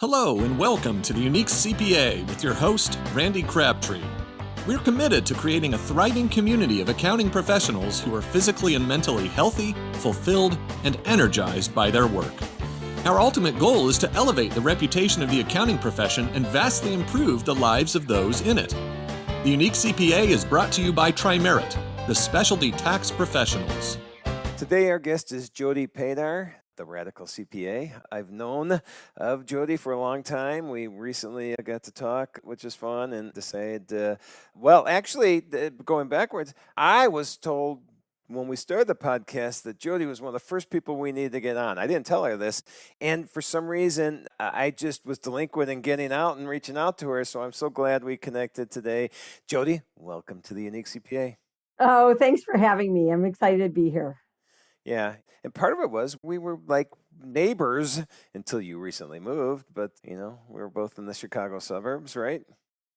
Hello and welcome to the Unique CPA with your host, Randy Crabtree. We're committed to creating a thriving community of accounting professionals who are physically and mentally healthy, fulfilled, and energized by their work. Our ultimate goal is to elevate the reputation of the accounting profession and vastly improve the lives of those in it. The Unique CPA is brought to you by Tri-Merit, the specialty tax professionals. Today our guest is Jody Padar, the Radical CPA. I've known of Jody for a long time. We recently got to talk, which is fun, and decided, going backwards, I was told when we started the podcast that Jody was one of the first people we needed to get on. I didn't tell her this, and for some reason, I just was delinquent in getting out and reaching out to her, so I'm so glad we connected today. Jody, welcome to the Unique CPA. Oh, thanks for having me. I'm excited to be here. Yeah. And part of it was we were like neighbors until you recently moved, but we were both in the Chicago suburbs, right?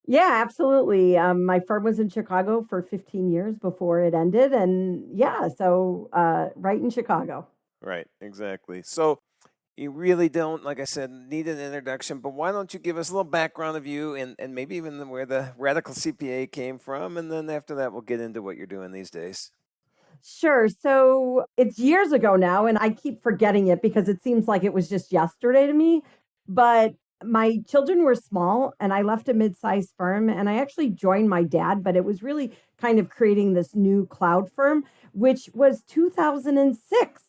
Yeah, absolutely. My firm was in Chicago for 15 years before it ended. And right in Chicago. Right, exactly. So you really don't, like I said, need an introduction, but why don't you give us a little background of you and maybe even where the Radical CPA came from? And then after that, we'll get into what you're doing these days. Sure. So it's years ago now, and I keep forgetting it because it seems like it was just yesterday to me. But my children were small, and I left a mid-sized firm, and I actually joined my dad, but it was really kind of creating this new cloud firm, which was 2006.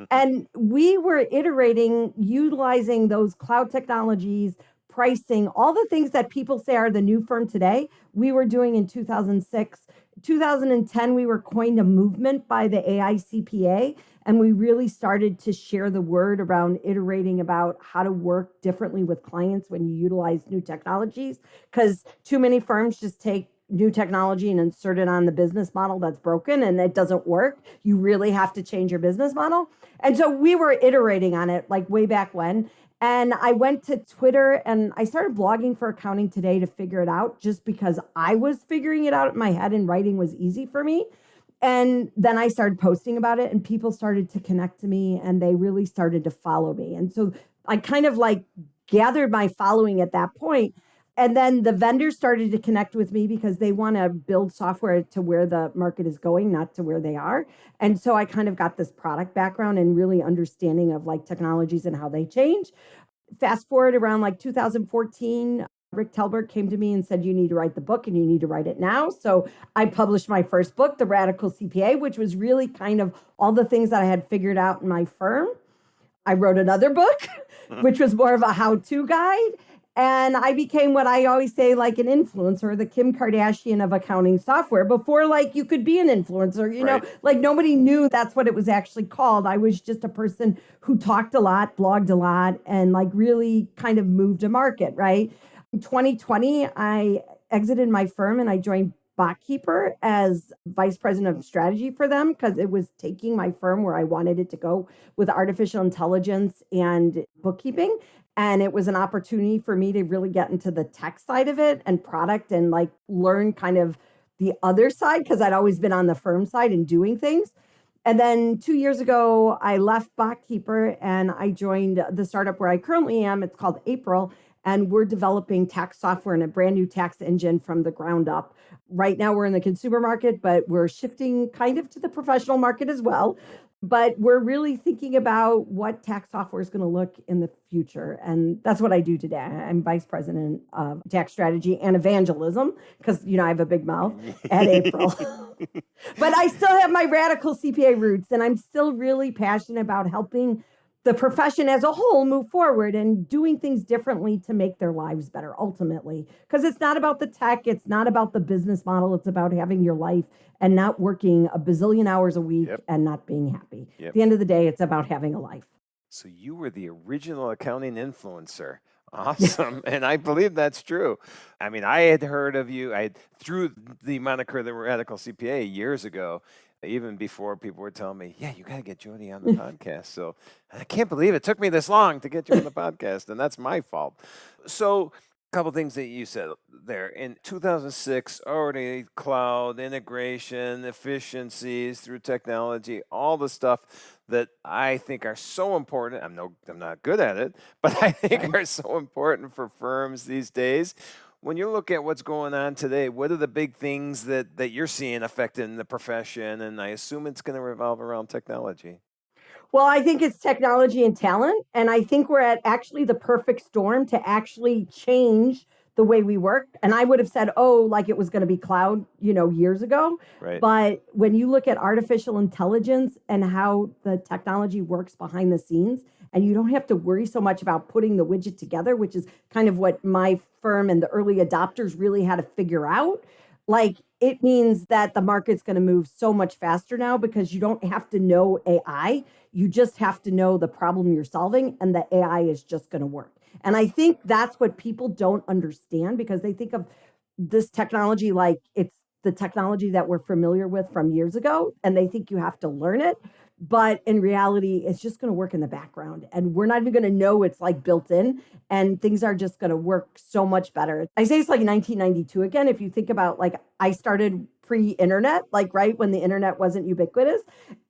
And we were iterating, utilizing those cloud technologies, pricing, all the things that people say are the new firm today, we were doing in 2006. 2010, we were coined a movement by the AI CPA, and we really started to share the word around iterating about how to work differently with clients when you utilize new technologies, because too many firms just take new technology and insert it on the business model that's broken and it doesn't work. You really have to change your business model. And so we were iterating on it like way back when. And I went to Twitter and I started blogging for Accounting Today to figure it out just because I was figuring it out in my head and writing was easy for me. And then I started posting about it and people started to connect to me and they really started to follow me. And so I kind of like gathered my following at that point. And then the vendors started to connect with me because they want to build software to where the market is going, not to where they are. And so I kind of got this product background and really understanding of like technologies and how they change. Fast forward around like 2014, Rick Telberg came to me and said, you need to write the book and you need to write it now. So I published my first book, The Radical CPA, which was really kind of all the things that I had figured out in my firm. I wrote another book, which was more of a how-to guide. And I became what I always say, like an influencer, the Kim Kardashian of accounting software. Before, like, you could be an influencer, you know, like nobody knew that's what it was actually called. I was just a person who talked a lot, blogged a lot, and like really kind of moved a market, right? In 2020, I exited my firm and I joined BotKeeper as vice president of strategy for them because it was taking my firm where I wanted it to go with artificial intelligence and bookkeeping. And it was an opportunity for me to really get into the tech side of it and product and like learn kind of the other side because I'd always been on the firm side and doing things. And then 2 years ago, I left BotKeeper and I joined the startup where I currently am. It's called April. And we're developing tax software and a brand new tax engine from the ground up. Right now, we're in the consumer market, but we're shifting kind of to the professional market as well. But we're really thinking about what tax software is going to look in the future. And that's what I do today. I'm vice president of tax strategy and evangelism because, I have a big mouth at April. But I still have my Radical CPA roots and I'm still really passionate about helping the profession as a whole move forward and doing things differently to make their lives better ultimately. Because it's not about the tech, it's not about the business model, it's about having your life and not working a bazillion hours a week and not being happy. At the end of the day, it's about having a life. So you were the original accounting influencer. Awesome. And I believe that's true. I mean, I had heard of you. Through the moniker the Radical CPA years ago, even before people were telling me, yeah, you got to get Jody on the podcast. So I can't believe it took me this long to get you on the podcast. And that's my fault. So Couple things that you said there. In 2006, already cloud integration, efficiencies through technology, all the stuff that I think are so important. I'm not good at it, but I think Right. are so important for firms these days. When you look at what's going on today, what are the big things that you're seeing affecting the profession? And I assume it's going to revolve around technology. Well, I think it's technology and talent. And I think we're at actually the perfect storm to actually change the way we work. And I would have said, oh, like it was going to be cloud, years ago. Right. But when you look at artificial intelligence and how the technology works behind the scenes, and you don't have to worry so much about putting the widget together, which is kind of what my firm and the early adopters really had to figure out. Like it means that the market's going to move so much faster now because you don't have to know AI. You just have to know the problem you're solving, and the AI is just going to work. And I think that's what people don't understand because they think of this technology like it's the technology that we're familiar with from years ago, and they think you have to learn it. But in reality, it's just going to work in the background, and we're not even going to know it's like built in, and things are just going to work so much better. I say it's like 1992 again. If you think about like I started pre-internet, like right when the internet wasn't ubiquitous,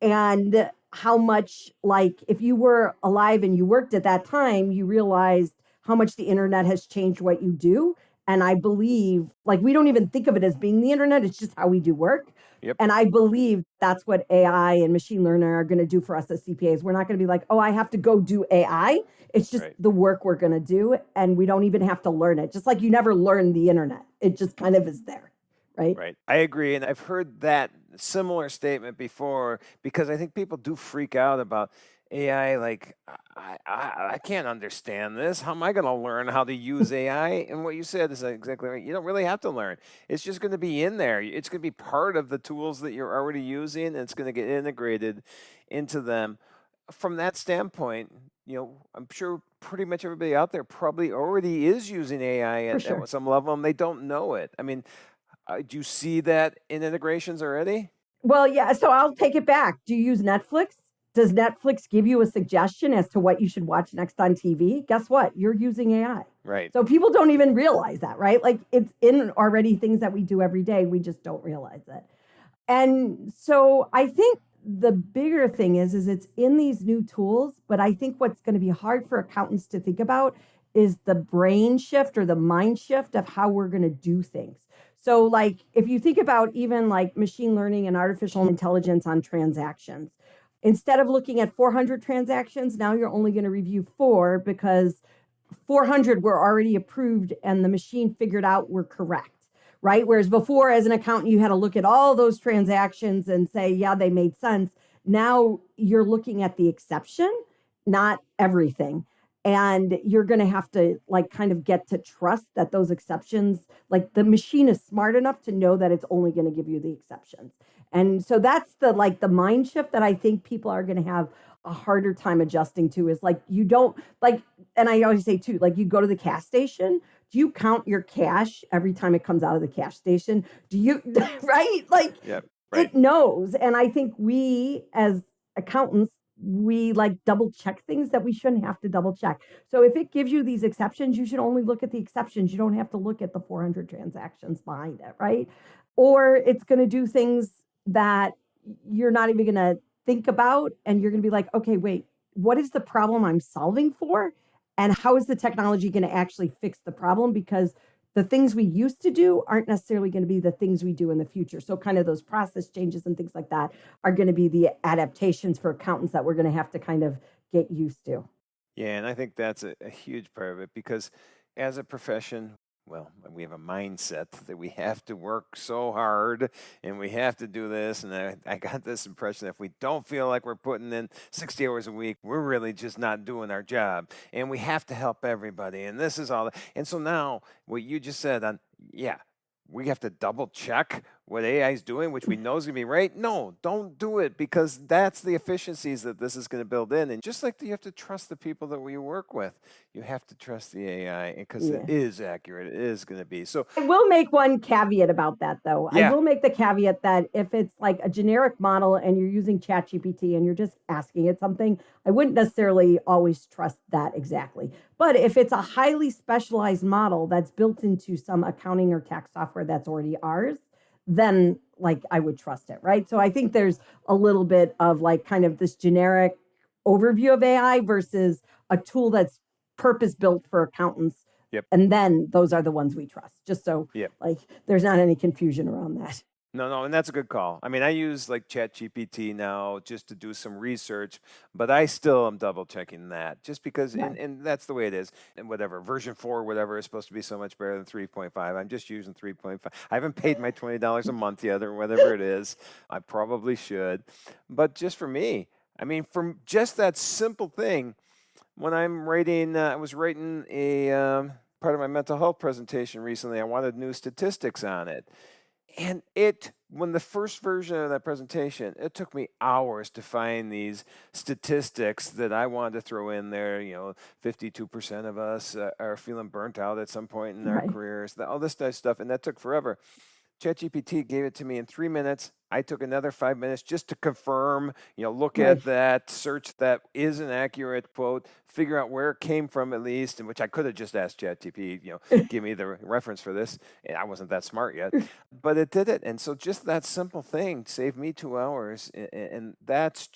and how much like if you were alive and you worked at that time, you realized how much the internet has changed what you do. And I believe like we don't even think of it as being the internet, it's just how we do work. Yep. And I believe that's what AI and machine learning are going to do for us as CPAs. We're not going to be like, oh, I have to go do AI. It's just Right. the work we're going to do. And we don't even have to learn it. Just like you never learn the internet, it just kind of is there. Right. Right. I agree. And I've heard that similar statement before because I think people do freak out about AI. Like, I can't understand this. How am I going to learn how to use AI? And what you said is exactly right. You don't really have to learn. It's just going to be in there. It's going to be part of the tools that you're already using, and it's going to get integrated into them. From that standpoint, I'm sure pretty much everybody out there probably already is using AI For sure. at some level, and they don't know it. I mean, do you see that in integrations already? Well, yeah. So I'll take it back. Do you use Netflix? Does Netflix give you a suggestion as to what you should watch next on TV? Guess what? You're using AI. Right. So people don't even realize that, right? Like it's in already things that we do every day. We just don't realize it. And so I think the bigger thing is it's in these new tools, but I think what's going to be hard for accountants to think about is the brain shift or the mind shift of how we're going to do things. So like if you think about even like machine learning and artificial intelligence on transactions, instead of looking at 400 transactions, now you're only going to review 4 because 400 were already approved and the machine figured out were correct. Right. Whereas before, as an accountant, you had to look at all those transactions and say, yeah, they made sense. Now you're looking at the exception, not everything. And you're going to have to like kind of get to trust that those exceptions, like the machine is smart enough to know that it's only going to give you the exceptions. And so that's the mind shift that I think people are going to have a harder time adjusting to is like, you don't like, and I always say too, like you go to the gas station, do you count your cash every time it comes out of the cash station? Do you, right? Like Yep. Right. it knows. And I think we as accountants, we like double check things that we shouldn't have to double check. So if it gives you these exceptions, you should only look at the exceptions. You don't have to look at the 400 transactions behind it, right? Or it's going to do things that you're not even going to think about. And you're going to be like, okay, wait, what is the problem I'm solving for? And how is the technology going to actually fix the problem? Because the things we used to do aren't necessarily going to be the things we do in the future. So kind of those process changes and things like that are going to be the adaptations for accountants that we're going to have to kind of get used to. Yeah, and I think that's a huge part of it because as a profession, well, we have a mindset that we have to work so hard and we have to do this. And I got this impression that if we don't feel like we're putting in 60 hours a week, we're really just not doing our job. And we have to help everybody. And this is all. And so now what you just said on, yeah, we have to double check what AI is doing, which we know is going to be right. No, don't do it, because that's the efficiencies that this is going to build in. And just like you have to trust the people that we work with, you have to trust the AI, because it Yeah. is accurate. It is going to be. So I will make one caveat about that, though. I yeah, will make the caveat that if it's like a generic model and you're using ChatGPT and you're just asking it something, I wouldn't necessarily always trust that exactly. But if it's a highly specialized model that's built into some accounting or tax software that's already ours, then like I would trust it, right? So I think there's a little bit of like kind of this generic overview of AI versus a tool that's purpose built for accountants. yep, And then those are the ones we trust, just so yep. like there's not any confusion around that. No, and that's a good call. I mean, I use like ChatGPT now just to do some research, but I still am double checking that, just because, Right. and that's the way it is. And whatever, version 4, whatever, is supposed to be so much better than 3.5. I'm just using 3.5. I haven't paid my $20 a month yet, or whatever it is. I probably should. But just for me, I mean, from just that simple thing, when I'm writing, I was writing a part of my mental health presentation recently. I wanted new statistics on it. And when the first version of that presentation, it took me hours to find these statistics that I wanted to throw in there. 52% of us are feeling burnt out at some point in our Right. careers, all this type of stuff. And that took forever. ChatGPT gave it to me in 3 minutes. I took another 5 minutes just to confirm, look Right. at that, search that is an accurate quote, figure out where it came from at least, in which I could have just asked ChatGPT, give me the reference for this. And I wasn't that smart yet, but it did it. And so just that simple thing saved me 2 hours. And that's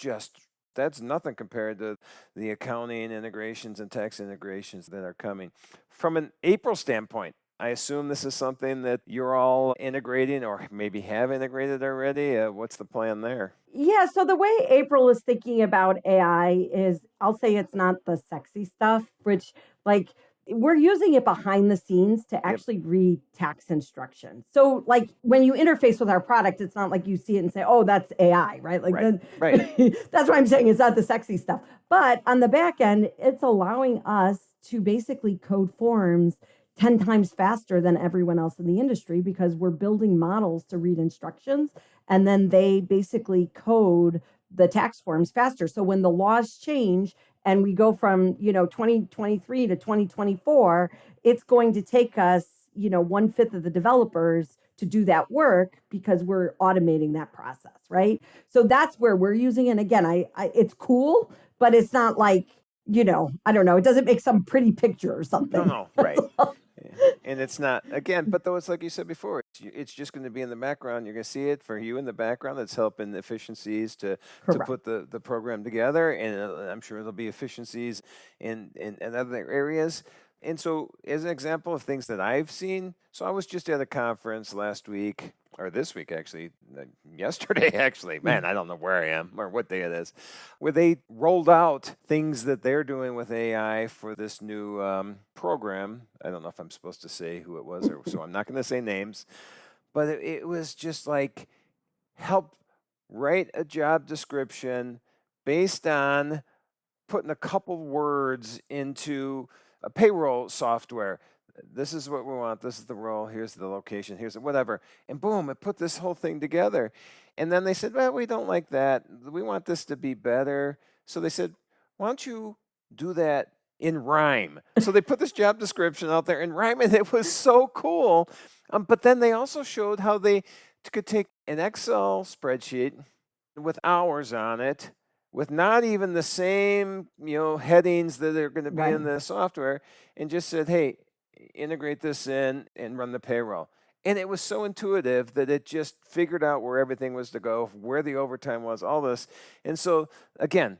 nothing compared to the accounting integrations and tax integrations that are coming. From an April standpoint, I assume this is something that you're all integrating, or maybe have integrated already. What's the plan there? Yeah. So the way April is thinking about AI is, I'll say it's not the sexy stuff, which like we're using it behind the scenes to Yep. actually read tax instructions. So like when you interface with our product, it's not like you see it and say, oh, that's AI, right? Like Right. then Right. that's what I'm saying. It's not the sexy stuff. But on the back end, it's allowing us to basically code forms 10 times faster than everyone else in the industry, because we're building models to read instructions and then they basically code the tax forms faster. So when the laws change and we go from 2023 to 2024, it's going to take us 1/5 of the developers to do that work, because we're automating that process, right? So that's where we're using it. And again, I it's cool, but it's not like, I don't know, it doesn't make some pretty picture or something. No, right. And it's not, again, but though it's like you said before, it's just going to be in the background. You're going to see it for you in the background. It's helping efficiencies to Correct. put the program together. And I'm sure there'll be efficiencies in other areas. And so, as an example of things that I've seen, so I was just at a conference last week, or this week actually, yesterday actually, man, I don't know where I am or what day it is, where they rolled out things that they're doing with AI for this new program. I don't know if I'm supposed to say who it was, so I'm not going to say names, but it was just like, help write a job description based on putting a couple words into a payroll software. This is what we want. This is the role. Here's the location. Here's whatever. And boom, it put this whole thing together. And then they said, well, we don't like that. We want this to be better. So they said, why don't you do that in rhyme? So they put this job description out there in rhyme, and it was so cool. But then they also showed how they could take an Excel spreadsheet with hours on it, with not even the same, headings that are going to be in the software, and just said, hey, integrate this in and run the payroll. And it was so intuitive that it just figured out where everything was to go, where the overtime was, all this. And so, again,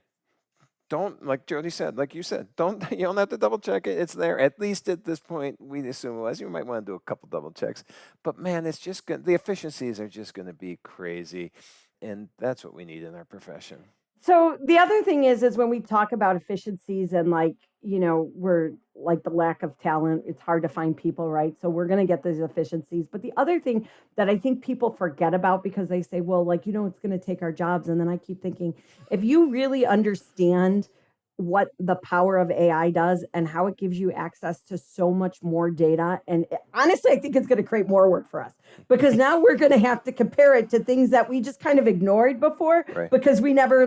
don't, like Jody said, like you said, you don't have to double check it. It's there. At least at this point, we assume it was. You might want to do a couple double checks. But man, it's just the efficiencies are just going to be crazy. And that's what we need in our profession. So the other thing is when we talk about efficiencies and we're like the lack of talent, it's hard to find people, right? So we're going to get these efficiencies. But the other thing that I think people forget about, because they say, well, it's going to take our jobs. And then I keep thinking, if you really understand what the power of AI does and how it gives you access to so much more data. And honestly, I think it's going to create more work for us because now we're going to have to compare it to things that we just kind of ignored before because we never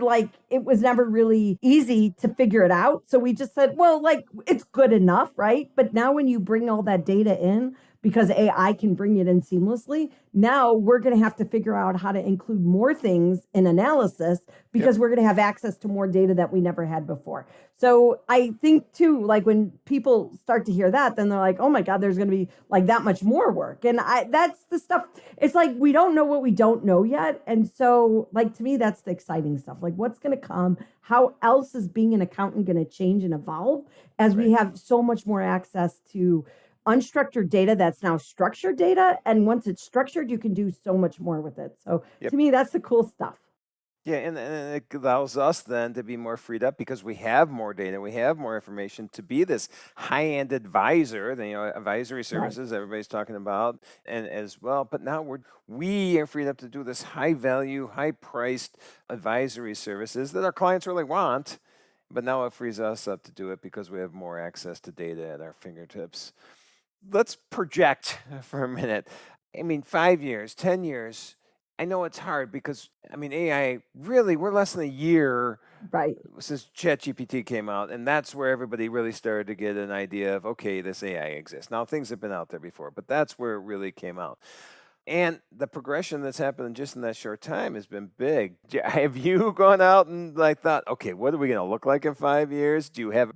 it was never really easy to figure it out. So we just said, well, it's good enough, right? But now when you bring all that data in, because AI can bring it in seamlessly, now we're going to have to figure out how to include more things in analysis because we're going to have access to more data that we never had before. So I think too, when people start to hear that, then they're like, oh my God, there's going to be that much more work. And that's the stuff. It's we don't know what we don't know yet. And so to me, that's the exciting stuff. What's going to come? How else is being an accountant going to change and evolve as we have so much more access to unstructured data that's now structured data. And once it's structured, you can do so much more with it. So to me, that's the cool stuff. Yeah, and it allows us then to be more freed up because we have more data, we have more information to be this high-end advisor, advisory services everybody's talking about, and as well. But now we are freed up to do this high-value, high-priced advisory services that our clients really want. But now it frees us up to do it because we have more access to data at our fingertips. Let's project for a minute. 5 years, 10 years. I know it's hard because, AI, really, we're less than a year since ChatGPT came out. And that's where everybody really started to get an idea of, okay, this AI exists. Now, things have been out there before, but that's where it really came out. And the progression that's happened just in that short time has been big. Have you gone out and thought, okay, what are we going to look like in 5 years? Do you have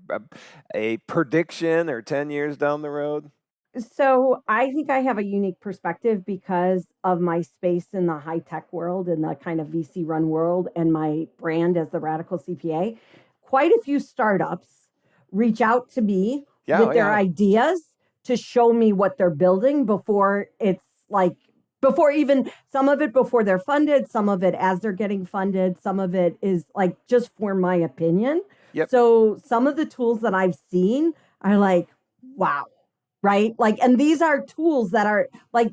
a prediction or 10 years down the road? So I think I have a unique perspective because of my space in the high tech world and the kind of VC run world and my brand as the Radical CPA. Quite a few startups reach out to me with their ideas to show me what they're building before it's before even some of it before they're funded, some of it as they're getting funded, some of it is just for my opinion. So some of the tools that I've seen are wow. Right? And these are tools that are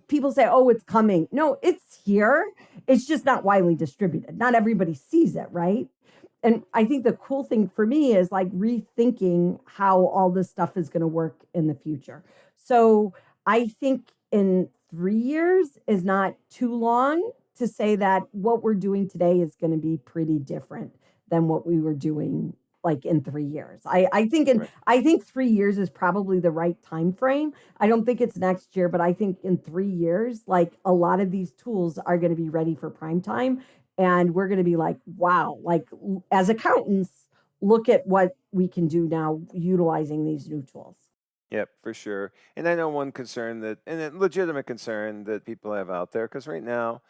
people say, oh, it's coming. No, it's here. It's just not widely distributed. Not everybody sees it, right? And I think the cool thing for me is rethinking how all this stuff is going to work in the future. So I think in 3 years is not too long to say that what we're doing today is going to be pretty different than what we were doing in 3 years. I think 3 years is probably the right time frame. I don't think it's next year, but I think in 3 years, a lot of these tools are going to be ready for prime time. And we're going to be wow, as accountants, look at what we can do now utilizing these new tools. Yep, for sure. And I know one concern and a legitimate concern that people have out there, because right now,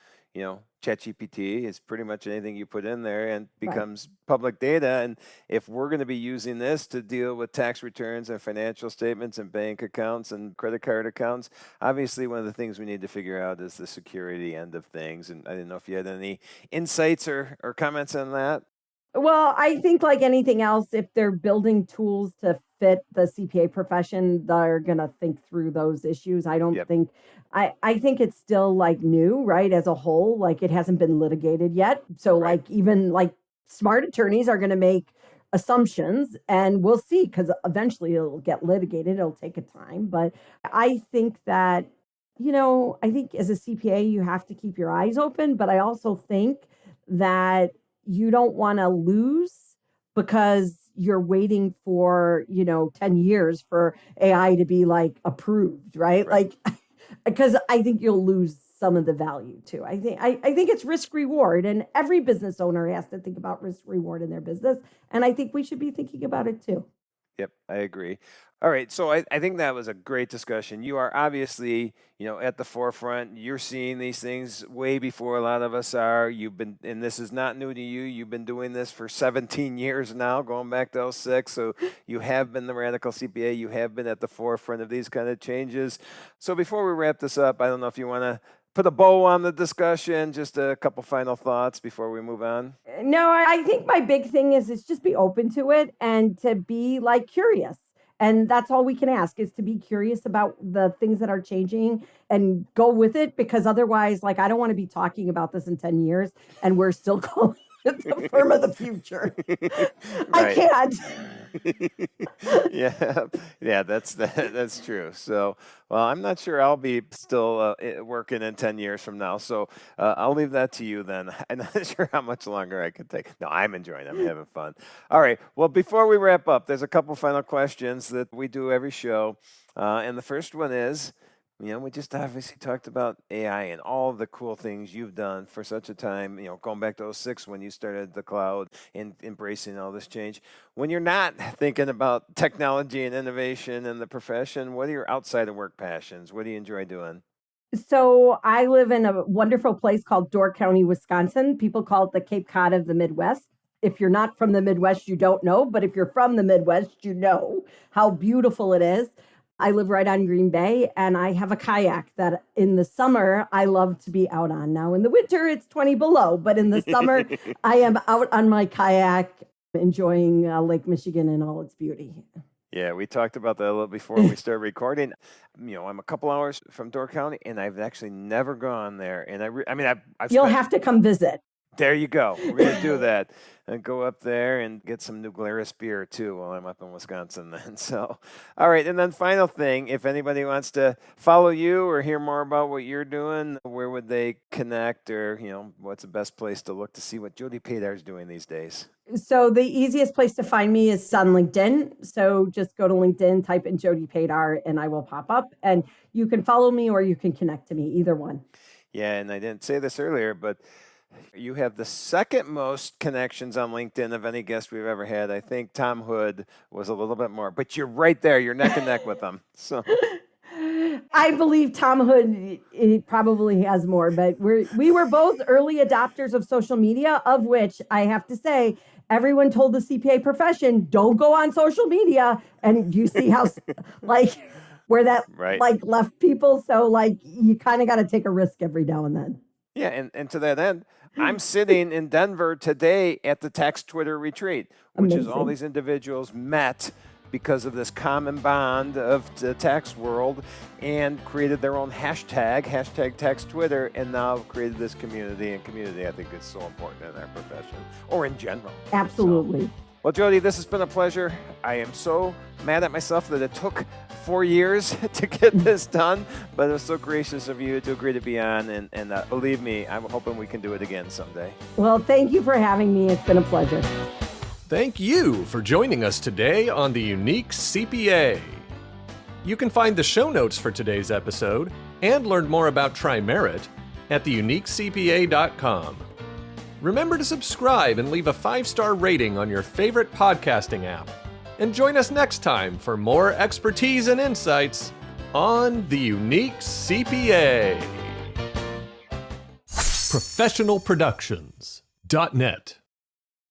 ChatGPT is pretty much anything you put in there and becomes public data. And if we're going to be using this to deal with tax returns and financial statements and bank accounts and credit card accounts, obviously one of the things we need to figure out is the security end of things. And I didn't know if you had any insights or comments on that. Well, I think like anything else, if they're building tools to fit the CPA profession, they're going to think through those issues. I don't think, I think it's still new, right? As a whole, it hasn't been litigated yet. So even smart attorneys are going to make assumptions and we'll see, because eventually it'll get litigated. It'll take a time. But I think that, I think as a CPA, you have to keep your eyes open. But I also think that you don't want to lose because you're waiting for, 10 years for AI to be approved, right? Because I think you'll lose some of the value too. I think it's risk reward, and every business owner has to think about risk reward in their business. And I think we should be thinking about it too. Yep, I agree. All right, so I think that was a great discussion. You are obviously, at the forefront. You're seeing these things way before a lot of us are. And this is not new to you. You've been doing this for 17 years now, going back to 2006. So you have been the Radical CPA. You have been at the forefront of these kind of changes. So before we wrap this up, I don't know if you want to put a bow on the discussion, just a couple final thoughts before we move on. No, I think my big thing is just be open to it and to be curious. And that's all we can ask, is to be curious about the things that are changing and go with it, because otherwise, I don't want to be talking about this in 10 years and we're still the firm of the future. I Right. can't. Yeah, that's true. So, well, I'm not sure I'll be still working in 10 years from now. So, I'll leave that to you then. I'm not sure how much longer I could take. No, I'm enjoying it. I'm having fun. All right. Well, before we wrap up, there's a couple final questions that we do every show. And the first one is, we just obviously talked about AI and all the cool things you've done for such a time, going back to '06 when you started the cloud and embracing all this change. When you're not thinking about technology and innovation in the profession, what are your outside of work passions? What do you enjoy doing? So I live in a wonderful place called Door County, Wisconsin. People call it the Cape Cod of the Midwest. If you're not from the Midwest, you don't know. But if you're from the Midwest, you know how beautiful it is. I live right on Green Bay, and I have a kayak that in the summer I love to be out on. Now in the winter it's 20 below, but in the summer I am out on my kayak enjoying Lake Michigan in all its beauty. Yeah, we talked about that a little before we started recording. I'm a couple hours from Door County, and I've actually never gone there. And I've You'll have to come visit. There you go. We're going to do that and go up there and get some New Glarus beer too while I'm up in Wisconsin then. So, all right. And then final thing, if anybody wants to follow you or hear more about what you're doing, where would they connect or, what's the best place to look to see what Jody Padar is doing these days? So the easiest place to find me is on LinkedIn. So just go to LinkedIn, type in Jody Padar, and I will pop up. And you can follow me or you can connect to me, either one. Yeah, and I didn't say this earlier, but you have the second most connections on LinkedIn of any guest we've ever had. I think Tom Hood was a little bit more, but you're right there. You're neck and neck with them. So I believe Tom Hood probably has more, but we were both early adopters of social media, of which I have to say, everyone told the CPA profession, don't go on social media. And you see how where that right. left people. So you kind of got to take a risk every now and then. Yeah, and to that end, I'm sitting in Denver today at the Tax Twitter retreat, which is all these individuals met because of this common bond of the tax world and created their own hashtag Tax Twitter, and now created this community. And community, I think, is so important in our profession or in general. Absolutely. So, well, Jody, this has been a pleasure. I am so mad at myself that it took 4 years to get this done, but it was so gracious of you to agree to be on. And believe me, I'm hoping we can do it again someday. Well, thank you for having me. It's been a pleasure. Thank you for joining us today on the Unique CPA. You can find the show notes for today's episode and learn more about TriMerit at theuniquecpa.com. Remember to subscribe and leave a 5-star rating on your favorite podcasting app. And join us next time for more expertise and insights on the Unique CPA. Professionalproductions.net